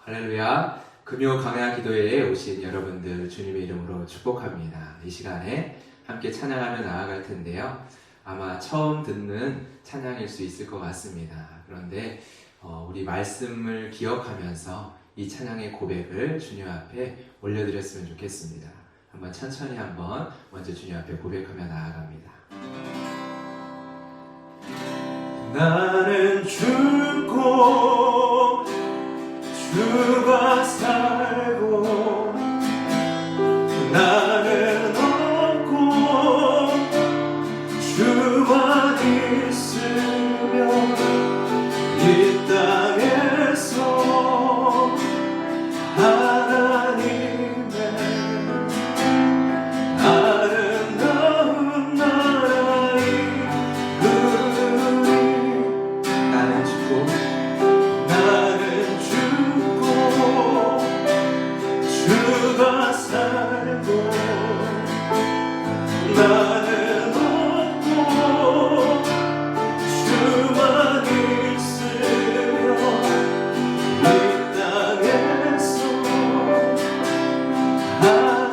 할렐루야. 금요 강야 기도회에 오신 여러분들 주님의 이름으로 축복합니다. 이 시간에 함께 찬양하며 나아갈 텐데요. 아마 처음 듣는 찬양일 수 있을 것 같습니다. 그런데 우리 말씀을 기억하면서 이 찬양의 고백을 주님 앞에 올려드렸으면 좋겠습니다. 한번 천천히 먼저 주님 앞에 고백하며 나아갑니다. 나는 죽고 주가 살고 나는 없고 주만 있으며 이 땅에서 하나님의 아름다운 나라의 나는 죽고 주가 살고 나는 없고 주만 있으며 이 땅에서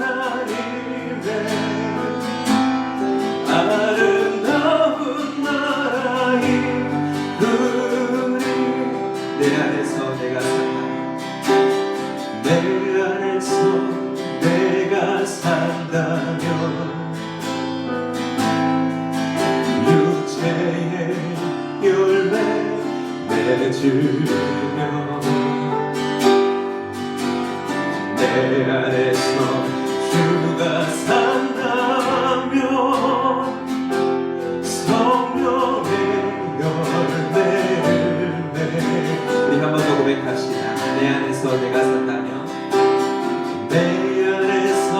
하나님의 아름다운 나라의 내 안에서 내가 산다 내 안에서 내가 산다면 육체의 열매 맺으며 내 안에서 주가 산다면 성령의 열매를 우리 한 번 더 고백합시다. 내 안에서 내가 산다면 내 안에서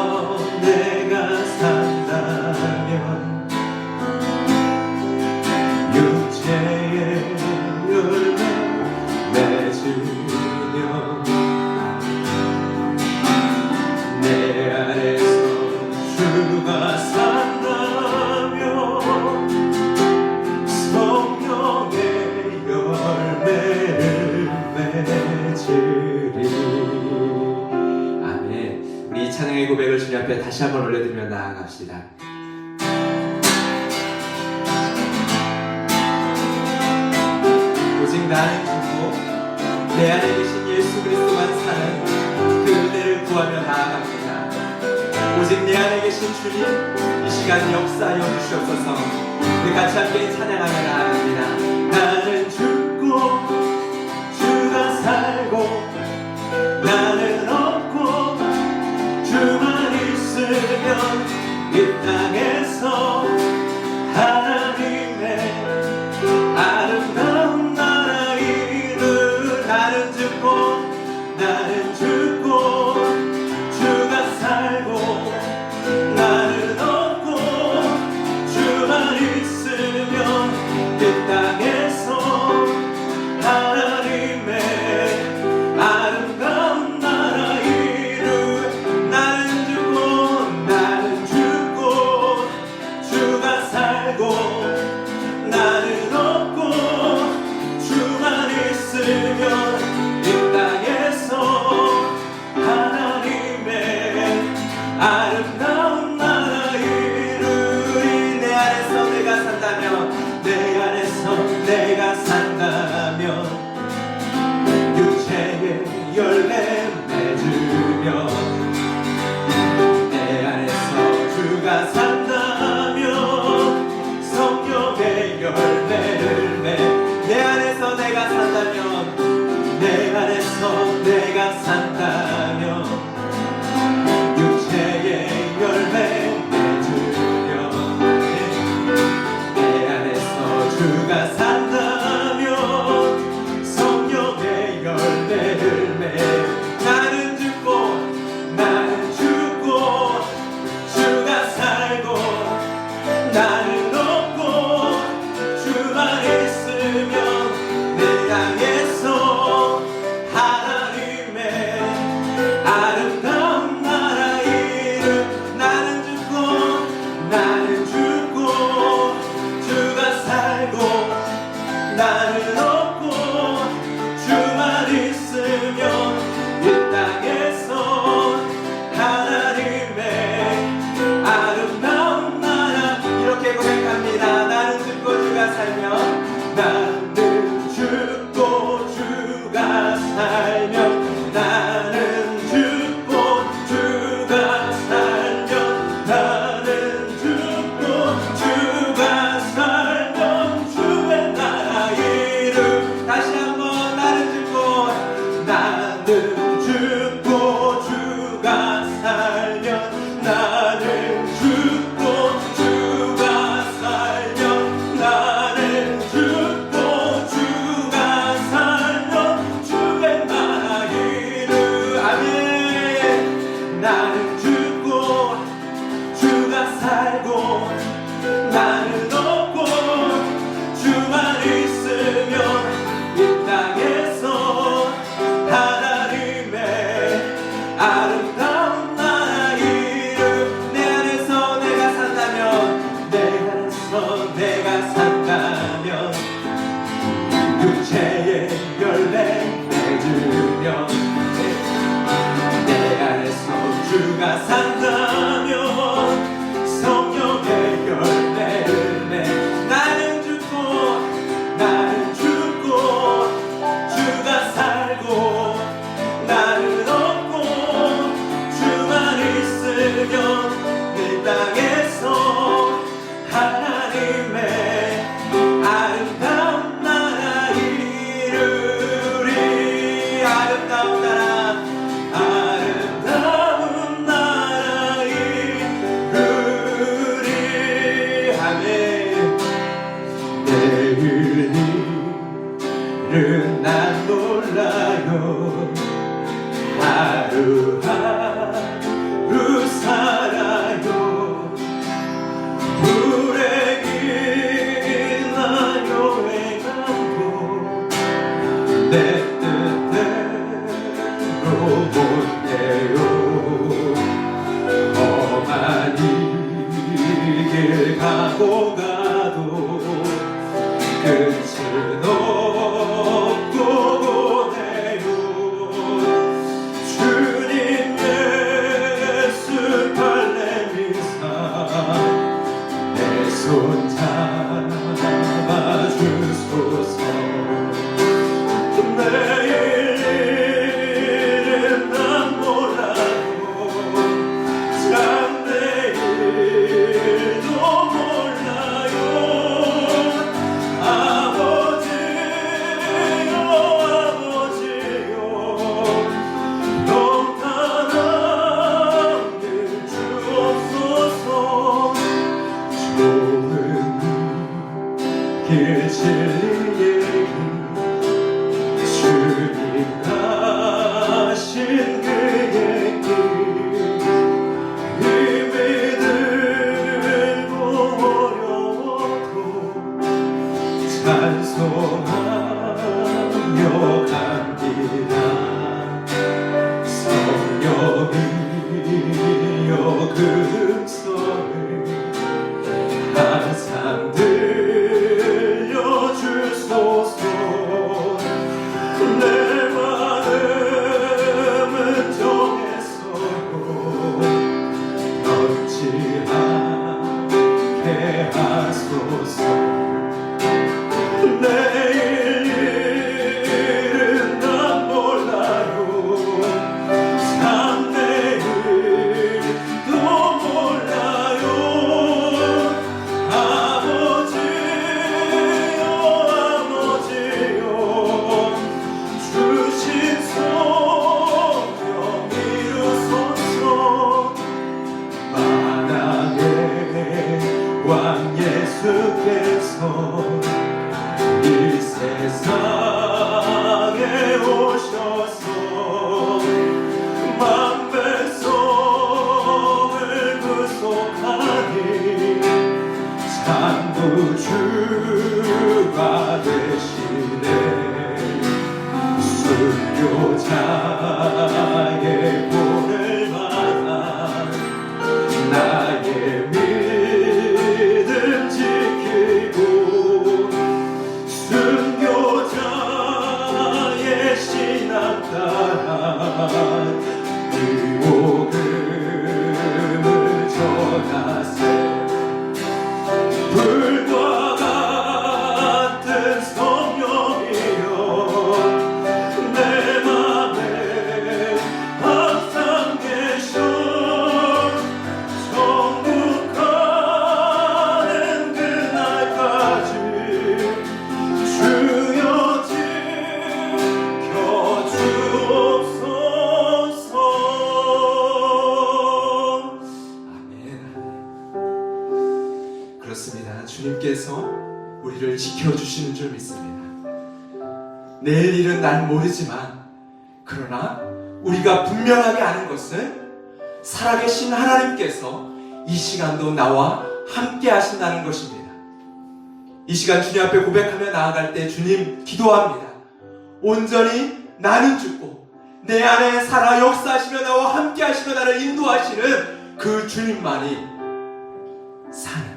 내가 산다면 육체의 열매 맺으며 내 안에서 주가 산다면 성령의 열매를 맺으리. 아멘. 우리 이 찬양의 고백을 주님 앞에 다시 한번 올려드리며 나아갑시다. 오직 나는 죽고 내 안에 계신 예수 그리스도만 사는 그 은혜를 구하며 나아갑니다. 오직 내 안에 계신 주님 이 시간 역사하여 주시옵소서. 우리 같이 함께 찬양하며 나아갑니다. 나는 죽고 주가 살고 나는 없고 주만 있으면 이 땅에서 하나님의 아름다운 나라 이루 나는 죽고 주가 살고 나는 없고 주만 있으면 이 땅에서 하나님의 아름다운 나라 이루 나는 죽고 주가 살고 나는 없고 주만 있으면 이 땅에서 하나님의 아름다운 나라 아름다운 나라 이루리하네 내일 일은 난 몰라요 하루하루 살아요 불에 길나 여행하고 내 뜻대로 못해요 험한 이 길 가고 가도 끝은 없고 보내요 주님 예수 발레미사 내 손 잡아주소서 내일은 난 몰라도 장래일도 몰라요 아버지요 아버지요 평탄하게 주옵소서 좋은 길 진리의 주님 가신 그의 길 힘이 들고 어려워도 찬송하며 갑니다 성령이여 그 음성을 항상 들려주소서 내 마음은 정했어요 변치 않게 하소서 내일 일은 난 몰라요 장래일도 몰라요 아버지요 아버지요 주신 소명 이루소서 만왕의 왕 예수께서 이 세상에 오셔서 만백성을 구속하니 창구주가 되시네 순교자의 본을 받아 나의 믿음 지키고 순교자의 신앙 따라 복음을 전하세 불과 같은 성령이여 내 맘에 항상 계셔 천국 가는 그날까지 주여 지켜주옵소서 아멘. 그렇습니다. 주님께서 우리를 지켜주시는 줄 믿습니다. 내일 일은 난 모르지만 그러나 우리가 분명하게 아는 것은 살아계신 하나님께서 이 시간도 나와 함께 하신다는 것입니다. 이 시간 주님 앞에 고백하며 나아갈 때 주님 기도합니다. 온전히 나는 죽고 내 안에 살아 역사하시며 나와 함께 하시며 나를 인도하시는 그 주님만이 사는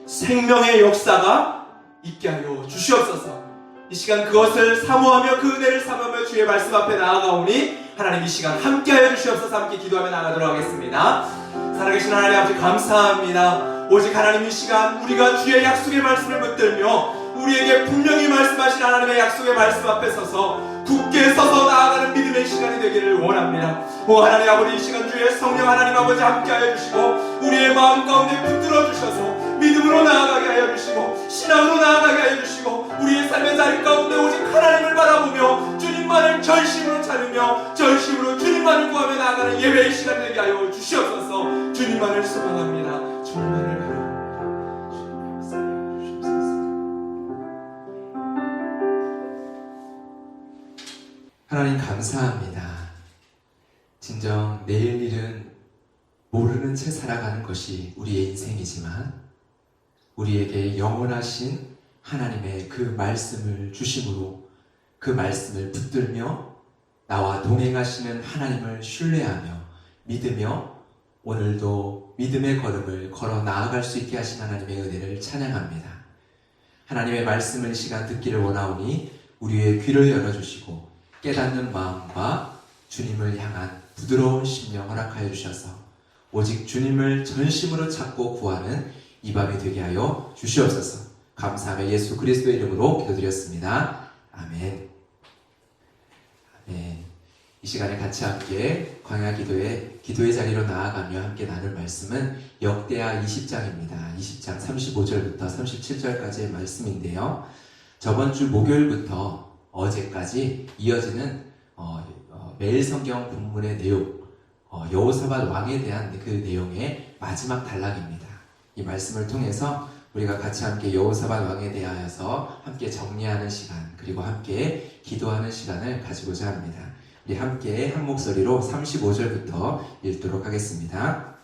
생명의 역사가 있게 하여 주시옵소서. 이 시간 그것을 사모하며 그 은혜를 사모하며 주의 말씀 앞에 나아가오니 하나님 이 시간 함께하여 주시옵소서. 함께 기도하며 나가도록 하겠습니다. 살아계신 하나님 아버지 감사합니다. 오직 하나님 이 시간 우리가 주의 약속의 말씀을 붙들며 우리에게 분명히 말씀하신 하나님의 약속의 말씀 앞에 서서 굳게 서서 나아가는 믿음의 시간이 되기를 원합니다. 오 하나님 아버지 이 시간 주의 성령 하나님 아버지 함께하여 주시고 우리의 마음 가운데 붙들어 주셔서 믿음으로 나아가게 하여 주시고 신앙으로 나아가게 하여 주시고 우리의 삶의 자리 가운데 오직 하나님을 바라보며 주님만을 전심으로 살으며 전심으로 주님만을 구하며 나아가는 예배의 시간 되게 하여 주시옵소서. 주님만을 소망합니다. 주님만을 바랍니다. 주님을 사랑해 주시옵소서. 하나님 감사합니다. 진정 내일 일은 모르는 채 살아가는 것이 우리의 인생이지만 우리에게 영원하신 하나님의 그 말씀을 주심으로 그 말씀을 붙들며 나와 동행하시는 하나님을 신뢰하며 믿으며 오늘도 믿음의 걸음을 걸어 나아갈 수 있게 하신 하나님의 은혜를 찬양합니다. 하나님의 말씀을 이 시간 듣기를 원하오니 우리의 귀를 열어주시고 깨닫는 마음과 주님을 향한 부드러운 심령 허락하여 주셔서 오직 주님을 전심으로 찾고 구하는 이 밤이 되게 하여 주시옵소서. 감사하며 예수 그리스도의 이름으로 기도드렸습니다. 아멘. 아멘. 이 시간에 같이 함께 광야 기도의 자리로 나아가며 함께 나눌 말씀은 역대하 20장입니다. 20장 35절부터 37절까지의 말씀인데요. 저번 주 목요일부터 어제까지 이어지는 매일 성경 본문의 내용, 여호사밧 왕에 대한 그 내용의 마지막 단락입니다. 이 말씀을 통해서 우리가 같이 함께 여호사밧 왕에 대하여서 함께 정리하는 시간, 그리고 함께 기도하는 시간을 가지고자 합니다. 우리 함께 한 목소리로 35절부터 읽도록 하겠습니다.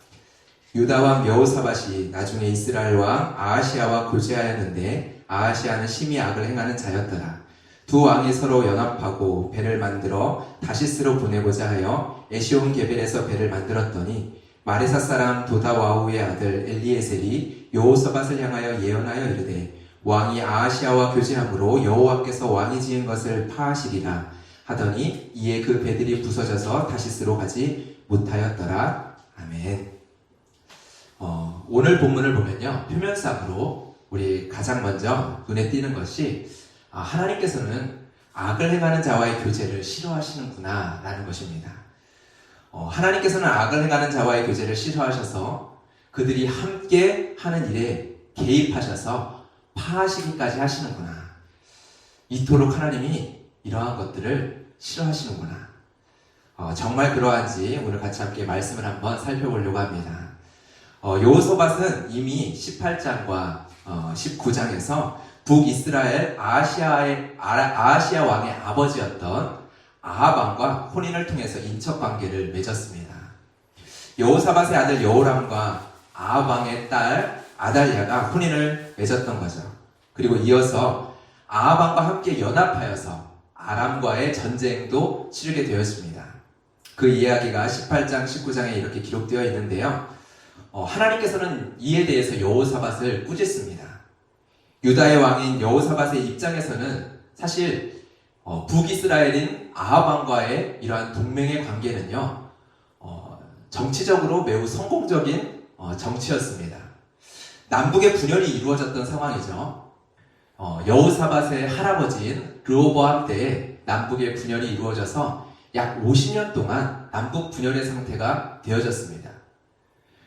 유다 왕 여호사밧이 나중에 이스라엘 왕 아하시아와 교제하였는데 아하시아는 심히 악을 행하는 자였더라. 두 왕이 서로 연합하고 배를 만들어 다시스로 보내고자 하여 에시온 게벨에서 배를 만들었더니 마레사 사람 도다와우의 아들 엘리에셀이 여호사밧을 향하여 예언하여 이르되 왕이 아하시아와 교제함으로 여호와께서 왕이 지은 것을 파하시리라 하더니 이에 그 배들이 부서져서 다시스로 가지 못하였더라. 아멘. 오늘 본문을 보면요, 표면상으로 우리 가장 먼저 눈에 띄는 것이 하나님께서는 악을 행하는 자와의 교제를 싫어하시는구나 라는 것입니다. 하나님께서는 악을 행하는 자와의 교제를 싫어하셔서 그들이 함께 하는 일에 개입하셔서 파하시기까지 하시는구나. 이토록 하나님이 이러한 것들을 싫어하시는구나. 정말 그러한지 오늘 같이 함께 말씀을 한번 살펴보려고 합니다. 여호사밧은 이미 18장과 19장에서 북이스라엘 아하시아 왕의 아버지였던 아합 왕과 혼인을 통해서 인척 관계를 맺었습니다. 여호사밧의 아들 여호람과 아합 왕의 딸 아달랴가 혼인을 맺었던 거죠. 그리고 이어서 아합 왕과 함께 연합하여서 아람과의 전쟁도 치르게 되었습니다. 그 이야기가 18장, 19장에 이렇게 기록되어 있는데요. 하나님께서는 이에 대해서 여호사밧을 꾸짖습니다. 유다의 왕인 여호사밧의 입장에서는 사실 북이스라엘인 아합 왕과의 이러한 동맹의 관계는요, 정치적으로 매우 성공적인 정치였습니다. 남북의 분열이 이루어졌던 상황이죠. 여호사밧의 할아버지인 르호보암 때에 남북의 분열이 이루어져서 약 50년 동안 남북 분열의 상태가 되어졌습니다.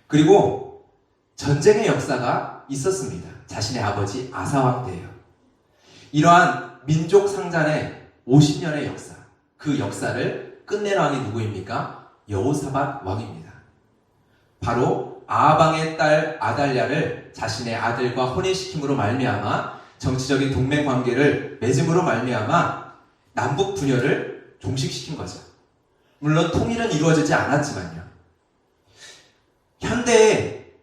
그리고 전쟁의 역사가 있었습니다. 자신의 아버지 아사왕 때예요. 이러한 민족 상잔의 50년의 역사, 그 역사를 끝낸 왕이 누구입니까? 여호사밧 왕입니다. 바로 아합 왕의 딸 아달랴를 자신의 아들과 혼인시킴으로 말미암아 정치적인 동맹 관계를 맺음으로 말미암아 남북 분열을 종식시킨 거죠. 물론 통일은 이루어지지 않았지만요. 현대에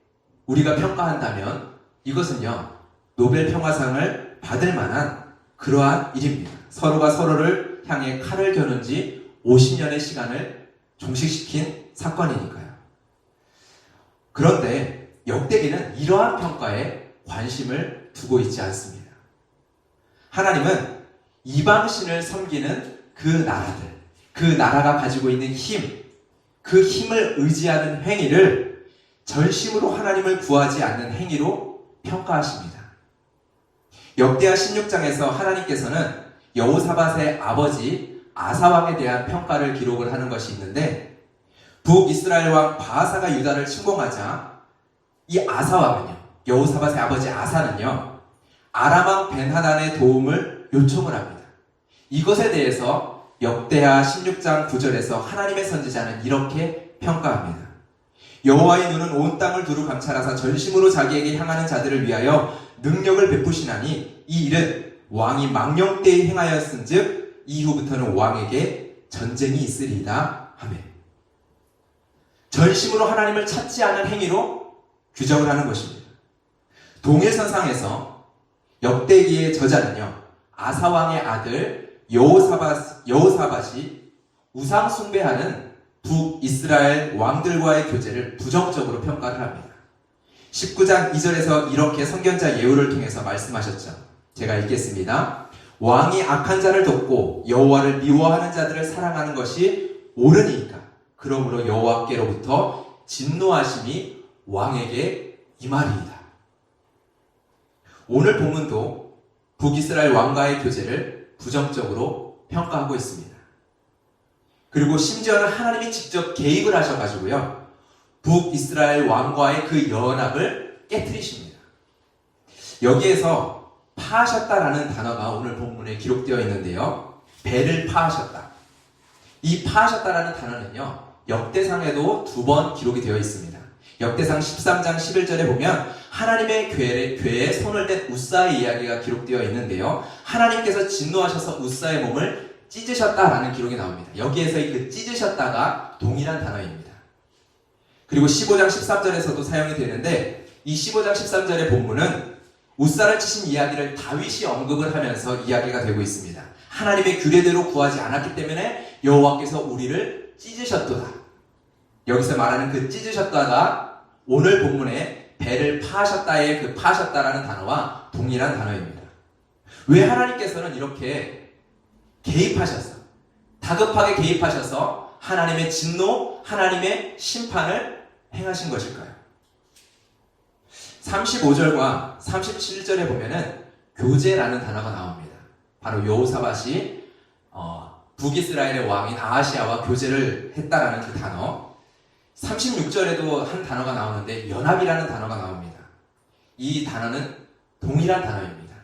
우리가 평가한다면 이것은요, 노벨 평화상을 받을 만한 그러한 일입니다. 서로가 서로를 향해 칼을 겨눈 지 50년의 시간을 종식시킨 사건이니까요. 그런데 역대기는 이러한 평가에 관심을 두고 있지 않습니다. 하나님은 이방신을 섬기는 그 나라들, 그 나라가 가지고 있는 힘, 그 힘을 의지하는 행위를 전심으로 하나님을 구하지 않는 행위로 평가하십니다. 역대하 16장에서 하나님께서는 여호사밧의 아버지 아사왕에 대한 평가를 기록을 하는 것이 있는데, 북이스라엘 왕 바하사가 유다를 침공하자 이 아사왕은요, 여호사밧의 아버지 아사는요, 아람 왕 벤하단의 도움을 요청을 합니다. 이것에 대해서 역대하 16장 9절에서 하나님의 선지자는 이렇게 평가합니다. 여호와의 눈은 온 땅을 두루 감찰하사 전심으로 자기에게 향하는 자들을 위하여 능력을 베푸시나니 이 일은 왕이 망령 때에 행하였은즉 이후부터는 왕에게 전쟁이 있으리이다 하며 전심으로 하나님을 찾지 않은 행위로 규정을 하는 것입니다. 동일선상에서 역대기의 저자는요, 아사왕의 아들 여호사밧이 우상 숭배하는 북이스라엘 왕들과의 교제를 부정적으로 평가를 합니다. 19장 2절에서 이렇게 선견자 예후를 통해서 말씀하셨죠. 제가 읽겠습니다. 왕이 악한 자를 돕고 여호와를 미워하는 자들을 사랑하는 것이 옳으니까 그러므로 여호와께로부터 진노하심이 왕에게 임하리이다. 오늘 본문도 북이스라엘 왕과의 교제를 부정적으로 평가하고 있습니다. 그리고 심지어는 하나님이 직접 개입을 하셔가지고요, 북이스라엘 왕과의 그 연합을 깨트리십니다. 여기에서 파하셨다라는 단어가 오늘 본문에 기록되어 있는데요, 배를 파하셨다. 이 파하셨다라는 단어는요, 역대상에도 2번 기록이 되어 있습니다. 역대상 13장 11절에 보면 하나님의 궤에 손을 댄 우사의 이야기가 기록되어 있는데요, 하나님께서 진노하셔서 우사의 몸을 찢으셨다라는 기록이 나옵니다. 여기에서의 그 찢으셨다가 동일한 단어입니다. 그리고 15장 13절에서도 사용이 되는데 이 15장 13절의 본문은 우사를 치신 이야기를 다윗이 언급을 하면서 이야기가 되고 있습니다. 하나님의 규례대로 구하지 않았기 때문에 여호와께서 우리를 찢으셨도다. 여기서 말하는 그 찢으셨다가 오늘 본문에 배를 파하셨다의 그 파하셨다라는 단어와 동일한 단어입니다. 왜 하나님께서는 이렇게 개입하셔서, 다급하게 개입하셔서 하나님의 진노, 하나님의 심판을 행하신 것일까요? 35절과 37절에 보면은 교제라는 단어가 나옵니다. 바로 여호사밧이 북이스라엘의 왕인 아하시아와 교제를 했다라는 그 단어. 36절에도 한 단어가 나오는데 연합이라는 단어가 나옵니다. 이 단어는 동일한 단어입니다.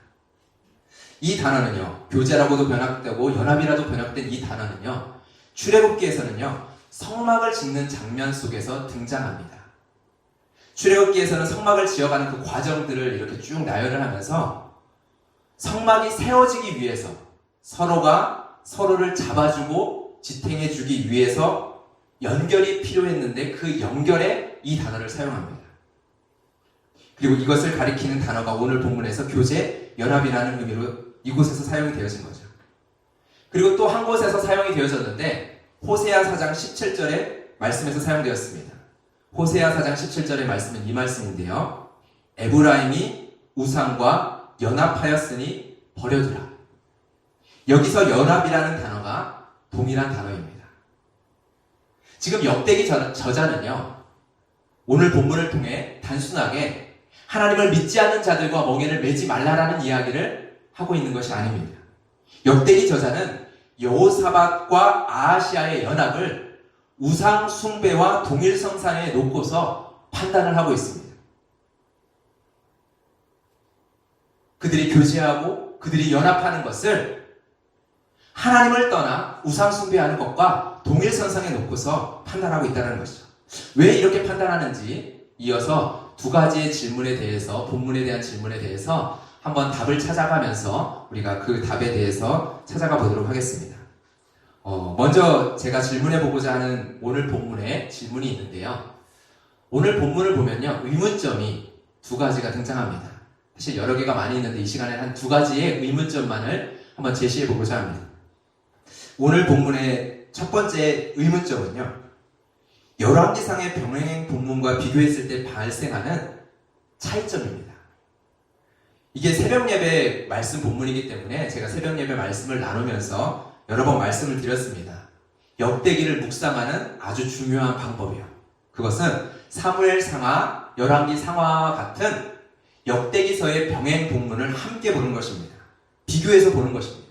이 단어는요, 교제라고도 번역되고 연합이라도 번역된 이 단어는요, 출애굽기에서는요, 성막을 짓는 장면 속에서 등장합니다. 출애굽기에서는 성막을 지어가는 그 과정들을 이렇게 쭉 나열을 하면서 성막이 세워지기 위해서 서로가 서로를 잡아주고 지탱해주기 위해서 연결이 필요했는데 그 연결에 이 단어를 사용합니다. 그리고 이것을 가리키는 단어가 오늘 본문에서 교제, 연합이라는 의미로 이곳에서 사용이 되어진 거죠. 그리고 또 한 곳에서 사용이 되어졌는데 호세아 4장 17절의 말씀에서 사용되었습니다. 호세아 4장 17절의 말씀은 이 말씀인데요, 에브라임이 우상과 연합하였으니 버려두라. 여기서 연합이라는 단어가 동일한 단어입니다. 지금 역대기 저자는요, 오늘 본문을 통해 단순하게 하나님을 믿지 않는 자들과 멍에를 매지 말라라는 이야기를 하고 있는 것이 아닙니다. 역대기 저자는 여호사밧과 아하시아의 연합을 우상 숭배와 동일성상에 놓고서 판단을 하고 있습니다. 그들이 교제하고 그들이 연합하는 것을 하나님을 떠나 우상 숭배하는 것과 동일선상에 놓고서 판단하고 있다는 것이죠. 왜 이렇게 판단하는지 이어서 두 가지의 질문에 대해서, 본문에 대한 질문에 대해서 한번 답을 찾아가면서 우리가 그 답에 대해서 찾아가 보도록 하겠습니다. 먼저 제가 질문해 보고자 하는 오늘 본문에 질문이 있는데요, 오늘 본문을 보면요, 의문점이 두 가지가 등장합니다. 사실 여러 개가 많이 있는데 이 시간에 한 두 가지의 의문점만을 한번 제시해 보고자 합니다. 오늘 본문의 첫 번째 의문점은요, 열왕기상의 병행 본문과 비교했을 때 발생하는 차이점입니다. 이게 새벽 예배 말씀 본문이기 때문에 제가 새벽 예배 말씀을 나누면서 여러 번 말씀을 드렸습니다. 역대기를 묵상하는 아주 중요한 방법이요, 그것은 사무엘 상하, 열왕기 상하와 같은 역대기서의 병행 본문을 함께 보는 것입니다. 비교해서 보는 것입니다.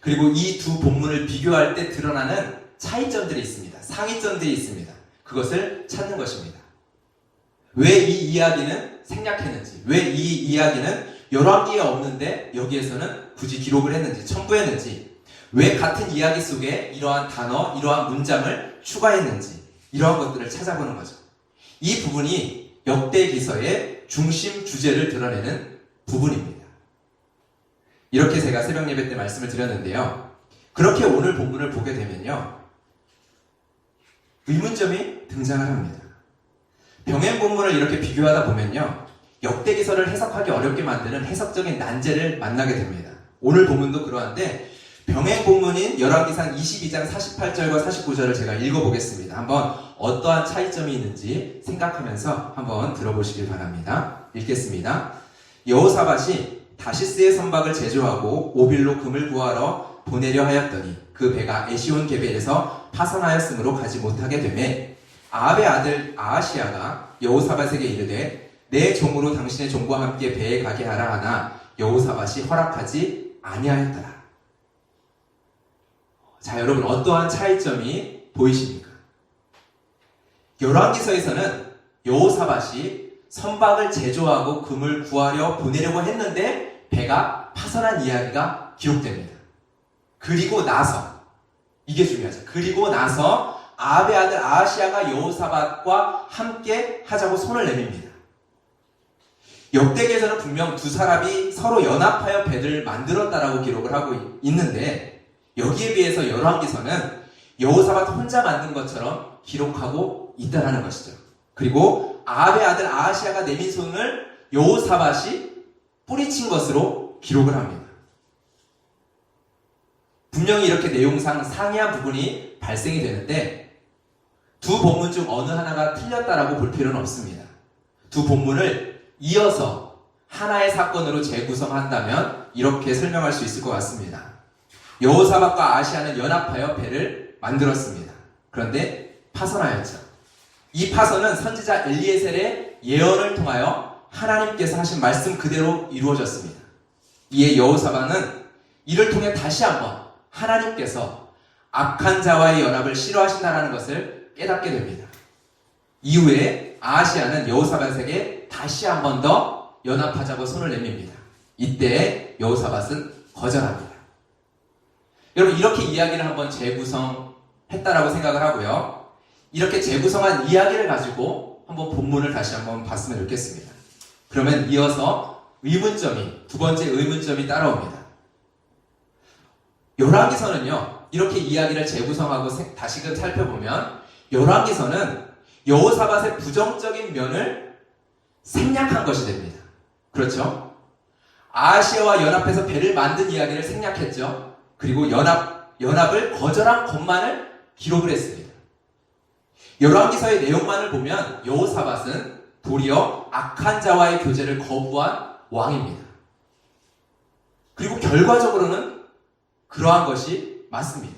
그리고 이 두 본문을 비교할 때 드러나는 차이점들이 있습니다. 상이점들이 있습니다. 그것을 찾는 것입니다. 왜 이 이야기는 생략했는지, 왜 이 이야기는 열왕기에 없는데 여기에서는 굳이 기록을 했는지, 첨부했는지, 왜 같은 이야기 속에 이러한 단어, 이러한 문장을 추가했는지 이러한 것들을 찾아보는 거죠. 이 부분이 역대기서의 중심 주제를 드러내는 부분입니다. 이렇게 제가 새벽 예배 때 말씀을 드렸는데요. 그렇게 오늘 본문을 보게 되면요. 의문점이 등장을 합니다. 병행 본문을 이렇게 비교하다 보면요. 역대기서를 해석하기 어렵게 만드는 해석적인 난제를 만나게 됩니다. 오늘 본문도 그러한데 병행 본문인 열왕기상 22장 48절과 49절을 제가 읽어보겠습니다. 한번 어떠한 차이점이 있는지 생각하면서 한번 들어보시길 바랍니다. 읽겠습니다. 여호사밧이 다시스의 선박을 제조하고 오빌로 금을 구하러 보내려 하였더니 그 배가 에시온 게벨에서 파선하였으므로 가지 못하게 되매 아합의 아들 아하시아가 여호사밧에게 이르되 내 종으로 당신의 종과 함께 배에 가게 하라 하나 여호사밧이 허락하지 아니하였더라. 자, 여러분 어떠한 차이점이 보이십니까? 열왕기서에서는 여호사밧이 선박을 제조하고 금을 구하려 보내려고 했는데 배가 파선한 이야기가 기록됩니다. 그리고 나서 이게 중요하죠. 그리고 나서 아합의 아들 아하시아가 여호사밧과 함께 하자고 손을 내밉니다. 역대기에서는 분명 두 사람이 서로 연합하여 배를 만들었다라고 기록을 하고 있는데 여기에 비해서 열왕기서는 여호사밧 혼자 만든 것처럼 기록하고 있다라는 것이죠. 그리고 아합의 아들 아하시아가 내민 손을 여호사밧이 뿌리친 것으로 기록을 합니다. 분명히 이렇게 내용상 상이한 부분이 발생이 되는데 두 본문 중 어느 하나가 틀렸다라고 볼 필요는 없습니다. 두 본문을 이어서 하나의 사건으로 재구성한다면 이렇게 설명할 수 있을 것 같습니다. 여호사밧과 아하시아는 연합하여 배를 만들었습니다. 그런데 파선하였죠. 이 파선은 선지자 엘리에셀의 예언을 통하여 하나님께서 하신 말씀 그대로 이루어졌습니다. 이에 여호사밧은 이를 통해 다시 한번 하나님께서 악한 자와의 연합을 싫어하신다는 것을 깨닫게 됩니다. 이후에 아하시아는 여호사밧에게 다시 한 번 더 연합하자고 손을 내밉니다. 이때 여호사밧은 거절합니다. 여러분 이렇게 이야기를 한번 재구성했다라고 생각을 하고요. 이렇게 재구성한 이야기를 가지고 한번 본문을 다시 한번 봤으면 좋겠습니다. 그러면 이어서 의문점이 두 번째 의문점이 따라옵니다. 열왕기서는요. 이렇게 이야기를 재구성하고 다시금 살펴보면 열왕기서는 여호사밧의 부정적인 면을 생략한 것이 됩니다. 그렇죠? 아하시아와 연합해서 배를 만든 이야기를 생략했죠. 그리고 연합을 거절한 것만을 기록을 했습니다. 열왕기서의 내용만을 보면 여호사밧은 도리어 악한 자와의 교제를 거부한 왕입니다. 그리고 결과적으로는 그러한 것이 맞습니다.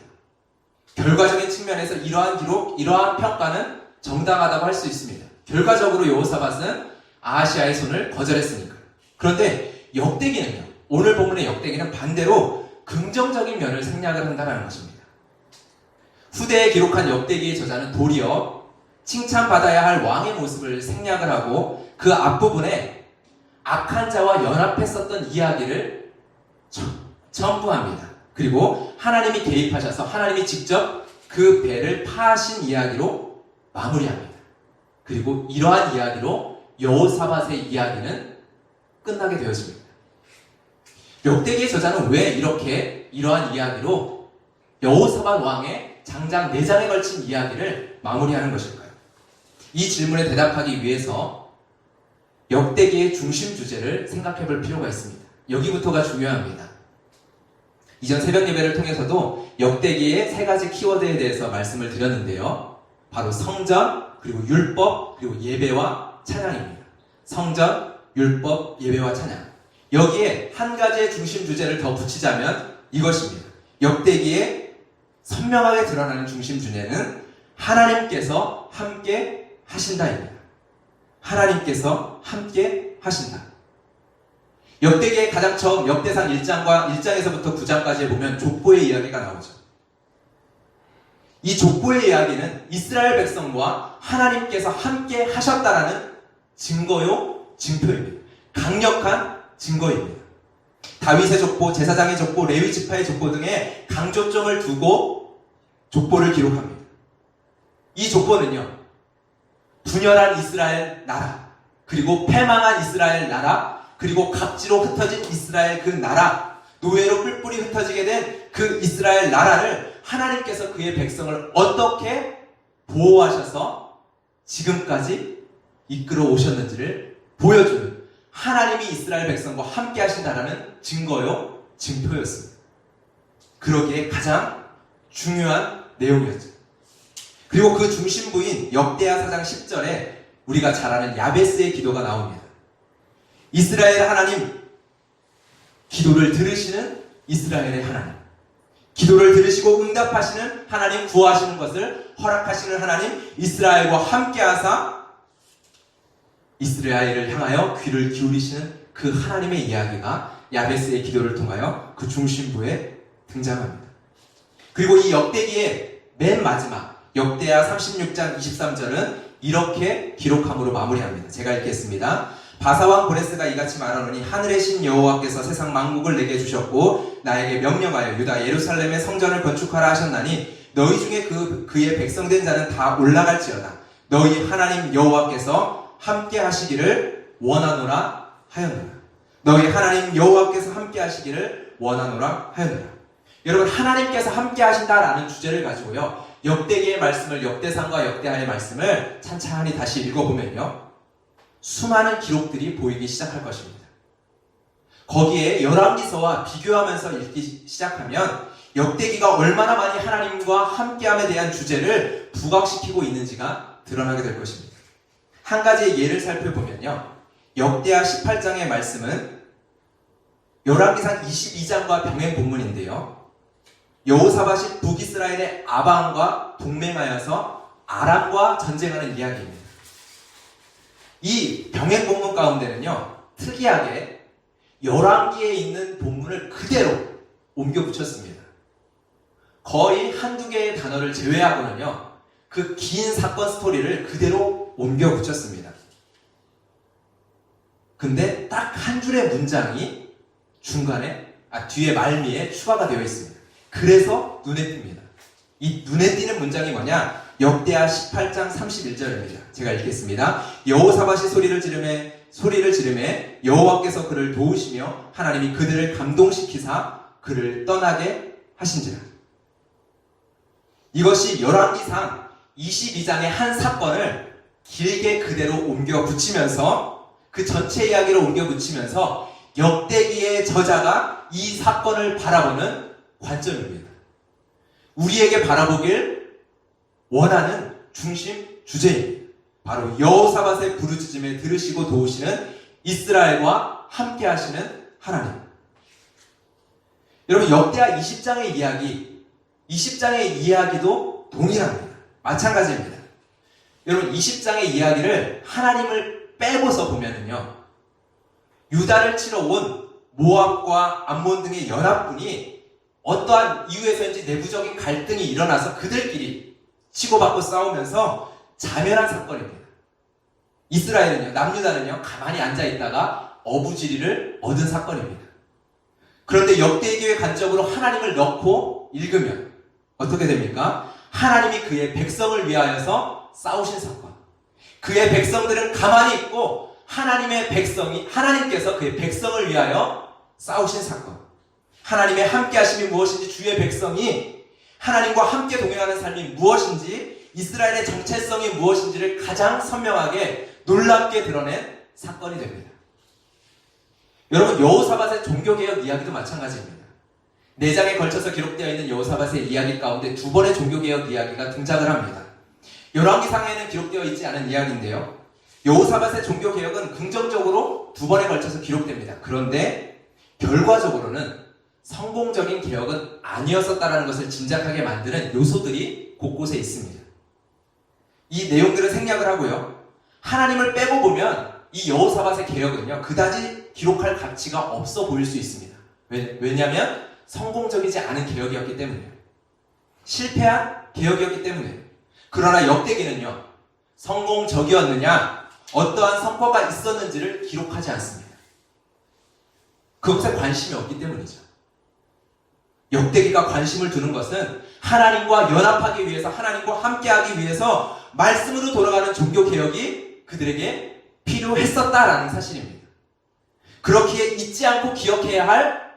결과적인 측면에서 이러한 기록, 이러한 평가는 정당하다고 할 수 있습니다. 결과적으로 여호사밧은 아하시아의 손을 거절했으니까요. 그런데 역대기는요. 오늘 본문의 역대기는 반대로 긍정적인 면을 생략을 한다는 것입니다. 후대에 기록한 역대기의 저자는 도리어 칭찬받아야 할 왕의 모습을 생략을 하고 그 앞부분에 악한 자와 연합했었던 이야기를 첨부합니다. 그리고 하나님이 개입하셔서 하나님이 직접 그 배를 파하신 이야기로 마무리합니다. 그리고 이러한 이야기로 여호사밧의 이야기는 끝나게 되어집니다. 역대기의 저자는 왜 이렇게 이러한 이야기로 여호사밧 왕의 장장 4장에 걸친 이야기를 마무리하는 것일까요? 이 질문에 대답하기 위해서 역대기의 중심 주제를 생각해 볼 필요가 있습니다. 여기부터가 중요합니다. 이전 새벽 예배를 통해서도 역대기의 3가지 키워드에 대해서 말씀을 드렸는데요. 바로 성전, 그리고 율법, 그리고 예배와 찬양입니다. 성전, 율법, 예배와 찬양. 여기에 한 가지의 중심 주제를 더 붙이자면 이것입니다. 역대기에 선명하게 드러나는 중심 주제는 하나님께서 함께 하신다입니다. 하나님께서 함께 하신다. 역대기의 가장 처음 역대상 1장에서부터 9장까지 보면 족보의 이야기가 나오죠. 이 족보의 이야기는 이스라엘 백성과 하나님께서 함께 하셨다라는 증거요, 증표입니다. 강력한 증거입니다. 다윗의 족보, 제사장의 족보, 레위 지파의 족보 등의 강조점을 두고 족보를 기록합니다. 이 족보는요, 분열한 이스라엘 나라, 그리고 패망한 이스라엘 나라, 그리고 각지로 흩어진 이스라엘 그 나라, 노예로 뿔뿔이 흩어지게 된 그 이스라엘 나라를 하나님께서 그의 백성을 어떻게 보호하셔서 지금까지 이끌어 오셨는지를 보여주는, 하나님이 이스라엘 백성과 함께 하신다라는 증거요, 증표였습니다. 그러기에 가장 중요한 내용이었죠. 그리고 그 중심부인 역대하 4장 10절에 우리가 잘 아는 야베스의 기도가 나옵니다. 이스라엘 하나님, 기도를 들으시는 이스라엘의 하나님, 기도를 들으시고 응답하시는 하나님, 구하시는 것을 허락하시는 하나님, 이스라엘과 함께하사 이스라엘을 향하여 귀를 기울이시는 그 하나님의 이야기가 야베스의 기도를 통하여 그 중심부에 등장합니다. 그리고 이 역대기의 맨 마지막 역대하 36장 23절은 이렇게 기록함으로 마무리합니다. 제가 읽겠습니다. 바사왕 고레스가 이같이 말하노니 하늘의 신 여호와께서 세상 만국을 내게 주셨고 나에게 명령하여 유다 예루살렘의 성전을 건축하라 하셨나니 너희 중에 그의 백성된 자는 다 올라갈지어다. 너희 하나님 여호와께서 함께 하시기를 원하노라 하였노라. 너희 하나님 여호와께서 함께 하시기를 원하노라 하였노라. 여러분, 하나님께서 함께 하신다라는 주제를 가지고요, 역대기의 말씀을, 역대상과 역대하의 말씀을 찬찬히 다시 읽어보면요, 수많은 기록들이 보이기 시작할 것입니다. 거기에 열왕기서와 비교하면서 읽기 시작하면 역대기가 얼마나 많이 하나님과 함께함에 대한 주제를 부각시키고 있는지가 드러나게 될 것입니다. 한 가지의 예를 살펴보면요, 역대하 18장의 말씀은 열왕기상 22장과 병행 본문인데요, 여호사밧이 북이스라엘의 아방과 동맹하여서 아람과 전쟁하는 이야기입니다. 이 병행 본문 가운데는요, 특이하게 열왕기에 있는 본문을 그대로 옮겨 붙였습니다. 거의 한두 개의 단어를 제외하고는요, 그 긴 사건 스토리를 그대로 옮겨 붙였습니다. 근데 딱 한 줄의 문장이 뒤에 말미에 추가가 되어 있습니다. 그래서 눈에 띕니다. 이 눈에 띄는 문장이 뭐냐? 역대하 18장 31절입니다. 제가 읽겠습니다. 여호사밧이 소리를 지르매 여호와께서 그를 도우시며 하나님이 그들을 감동시키사 그를 떠나게 하신지라. 이것이 열왕기상 22장의 한 사건을 길게 그대로 옮겨 붙이면서, 그 전체 이야기를 옮겨 붙이면서 역대기의 저자가 이 사건을 바라보는 관점입니다. 우리에게 바라보길 원하는 중심 주제입니다. 바로 여호사밧의 부르짖음에 들으시고 도우시는 이스라엘과 함께 하시는 하나님. 여러분, 역대하 20장의 이야기, 20장의 이야기도 동일합니다. 마찬가지입니다. 여러분, 20장의 이야기를 하나님을 빼고서 보면은요, 유다를 치러 온 모압과 암몬 등의 연합군이 어떠한 이유에서인지 내부적인 갈등이 일어나서 그들끼리 치고받고 싸우면서 자멸한 사건입니다. 이스라엘은요, 남유다는요, 가만히 앉아있다가 어부지리를 얻은 사건입니다. 그런데 역대기의 관점으로 하나님을 넣고 읽으면 어떻게 됩니까? 하나님이 그의 백성을 위하여서 싸우신 사건. 그의 백성들은 가만히 있고 하나님께서 그의 백성을 위하여 싸우신 사건. 하나님의 함께 하심이 무엇인지, 주의 백성이 하나님과 함께 동행하는 삶이 무엇인지, 이스라엘의 정체성이 무엇인지를 가장 선명하게 놀랍게 드러낸 사건이 됩니다. 여러분, 여호사밧의 종교개혁 이야기도 마찬가지입니다. 4장에 걸쳐서 기록되어 있는 여호사밧의 이야기 가운데 2번의 종교개혁 이야기가 등장을 합니다. 열왕기상에는 기록되어 있지 않은 이야기인데요, 여호사밧의 종교개혁은 긍정적으로 2번에 걸쳐서 기록됩니다. 그런데 결과적으로는 성공적인 개혁은 아니었었다는 것을 짐작하게 만드는 요소들이 곳곳에 있습니다. 이 내용들을 생략을 하고요, 하나님을 빼고 보면 이 여호사밧의 개혁은요, 그다지 기록할 가치가 없어 보일 수 있습니다. 왜냐하면 성공적이지 않은 개혁이었기 때문이에요. 실패한 개혁이었기 때문이에요. 그러나 역대기는요, 성공적이었느냐, 어떠한 성과가 있었는지를 기록하지 않습니다. 그것에 관심이 없기 때문이죠. 역대기가 관심을 두는 것은 하나님과 연합하기 위해서, 하나님과 함께하기 위해서 말씀으로 돌아가는 종교개혁이 그들에게 필요했었다라는 사실입니다. 그렇기에 잊지 않고 기억해야 할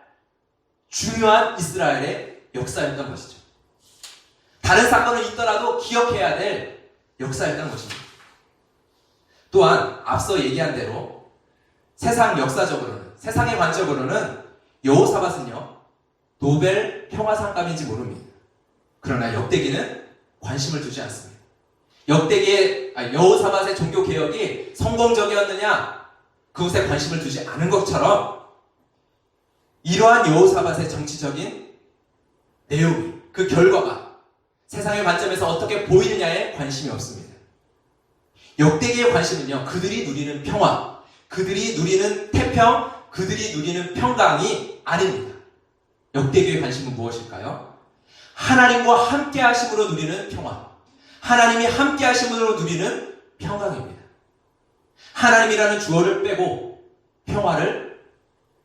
중요한 이스라엘의 역사였던 것이죠. 다른 사건은 있더라도 기억해야 될 역사였던 것입니다. 또한 앞서 얘기한 대로 세상 역사적으로는, 세상의 관점으로는 여호사밧은요 노벨 평화상감인지 모릅니다. 그러나 역대기는 관심을 두지 않습니다. 여호사밧의 종교개혁이 성공적이었느냐, 그것에 관심을 두지 않은 것처럼 이러한 여호사밧의 정치적인 내용이, 그 결과가 세상의 관점에서 어떻게 보이느냐에 관심이 없습니다. 역대기의 관심은요, 그들이 누리는 평화, 그들이 누리는 태평, 그들이 누리는 평강이 아닙니다. 역대기의 관심은 무엇일까요? 하나님과 함께 하심으로 누리는 평화, 하나님이 함께 하심으로 누리는 평강입니다. 하나님이라는 주어를 빼고 평화를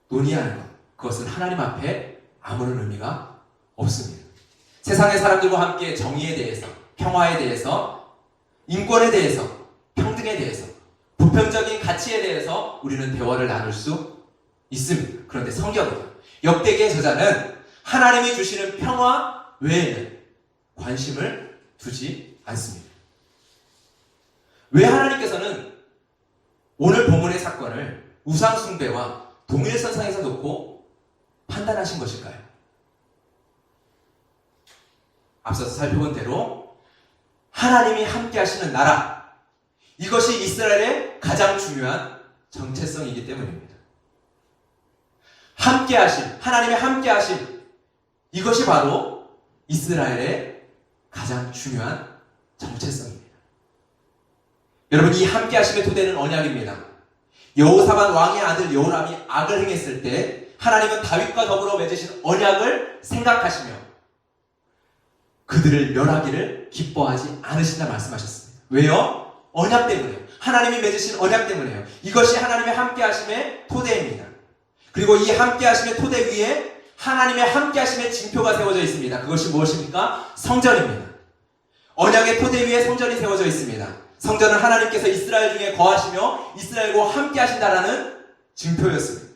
논의하는 것, 그것은 하나님 앞에 아무런 의미가 없습니다. 세상의 사람들과 함께 정의에 대해서, 평화에 대해서, 인권에 대해서, 평등에 대해서, 보편적인 가치에 대해서 우리는 대화를 나눌 수 있습니다. 그런데 성경은, 역대기의 저자는 하나님이 주시는 평화 외에는 관심을 두지 않습니다. 왜 하나님께서는 오늘 본문의 사건을 우상숭배와 동일선상에서 놓고 판단하신 것일까요? 앞서서 살펴본 대로 하나님이 함께 하시는 나라, 이것이 이스라엘의 가장 중요한 정체성이기 때문입니다. 함께 하심, 하나님의 함께 하심, 이것이 바로 이스라엘의 가장 중요한 정체성입니다. 여러분, 이 함께 하심의 토대는 언약입니다. 여호사밧 왕의 아들 여호람이 악을 행했을 때 하나님은 다윗과 더불어 맺으신 언약을 생각하시며 그들을 멸하기를 기뻐하지 않으신다 말씀하셨습니다. 왜요? 언약 때문에요. 하나님이 맺으신 언약 때문에요. 이것이 하나님의 함께 하심의 토대입니다. 그리고 이 함께 하심의 토대 위에 하나님의 함께 하심의 징표가 세워져 있습니다. 그것이 무엇입니까? 성전입니다. 언약의 토대 위에 성전이 세워져 있습니다. 성전은 하나님께서 이스라엘 중에 거하시며 이스라엘과 함께 하신다라는 징표였습니다.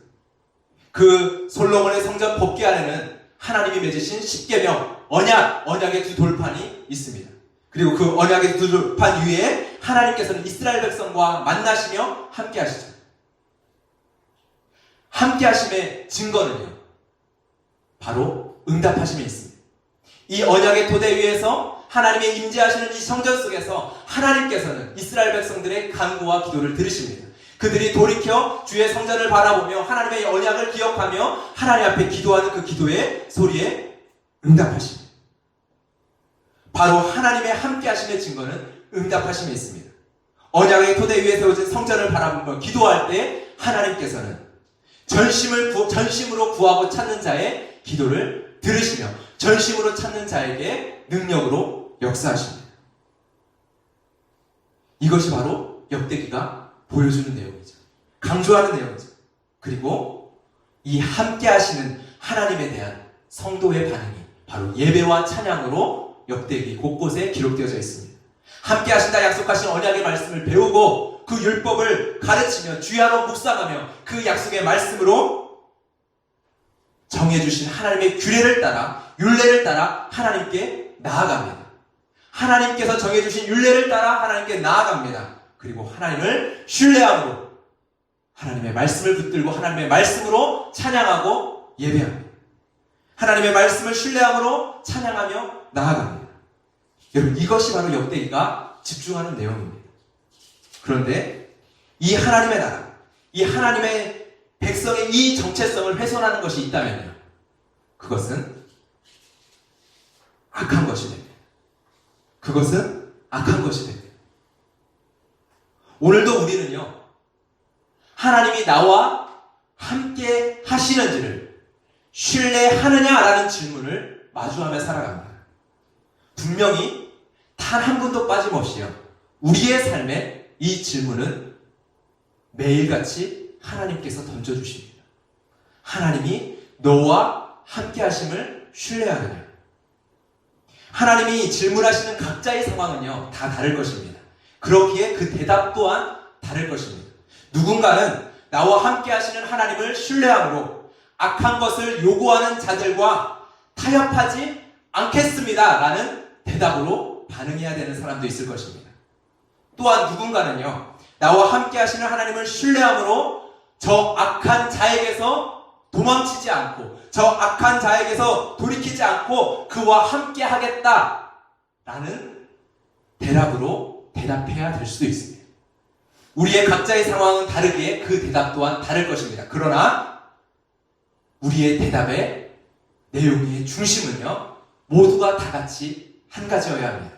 그 솔로몬의 성전 법궤 안에는 하나님이 맺으신 십계명, 언약의 두 돌판이 있습니다. 그리고 그 언약의 두 돌판 위에 하나님께서는 이스라엘 백성과 만나시며 함께 하시죠. 함께 하심의 증거는요, 바로 응답하심에 있습니다. 이 언약의 토대 위에서 하나님의 임재하시는 이 성전 속에서 하나님께서는 이스라엘 백성들의 간구와 기도를 들으십니다. 그들이 돌이켜 주의 성전을 바라보며 하나님의 언약을 기억하며 하나님 앞에 기도하는 그 기도의 소리에 응답하십니다. 바로 하나님의 함께 하심의 증거는 응답하심에 있습니다. 언약의 토대 위에 세워진 성전을 바라보며 기도할 때 하나님께서는 전심으로 구하고 찾는 자의 기도를 들으시며 전심으로 찾는 자에게 능력으로 역사하십니다. 이것이 바로 역대기가 보여주는 내용이죠. 강조하는 내용이죠. 그리고 이 함께 하시는 하나님에 대한 성도의 반응이 바로 예배와 찬양으로 역대기 곳곳에 기록되어져 있습니다. 함께 하신다 약속하신 언약의 말씀을 배우고 그 율법을 가르치며 주야로 묵상하며 그 약속의 말씀으로 정해주신 하나님의 규례를 따라, 율례를 따라 하나님께 나아갑니다. 하나님께서 정해주신 율례를 따라 하나님께 나아갑니다. 그리고 하나님을 신뢰함으로 하나님의 말씀을 붙들고 하나님의 말씀으로 찬양하고 예배합니다. 하나님의 말씀을 신뢰함으로 찬양하며 나아갑니다. 여러분, 이것이 바로 역대기가 집중하는 내용입니다. 그런데 이 하나님의 나라, 이 하나님의 백성의 이 정체성을 훼손하는 것이 있다면요, 그것은 악한 것이 됩니다. 그것은 악한 것이 됩니다. 오늘도 우리는요, 하나님이 나와 함께 하시는지를 신뢰하느냐라는 질문을 마주하며 살아갑니다. 분명히 단 한 분도 빠짐없이요, 우리의 삶에 이 질문은 매일같이 하나님께서 던져주십니다. 하나님이 너와 함께 하심을 신뢰하느냐? 하나님이 질문하시는 각자의 상황은요, 다 다를 것입니다. 그렇기에 그 대답 또한 다를 것입니다. 누군가는 나와 함께 하시는 하나님을 신뢰함으로 악한 것을 요구하는 자들과 타협하지 않겠습니다 라는 대답으로 반응해야 되는 사람도 있을 것입니다. 또한 누군가는요, 나와 함께 하시는 하나님을 신뢰함으로 저 악한 자에게서 도망치지 않고 저 악한 자에게서 돌이키지 않고 그와 함께 하겠다 라는 대답으로 대답해야 될 수도 있습니다. 우리의 각자의 상황은 다르기에 그 대답 또한 다를 것입니다. 그러나 우리의 대답의 내용의 중심은요, 모두가 다 같이 한 가지여야 합니다.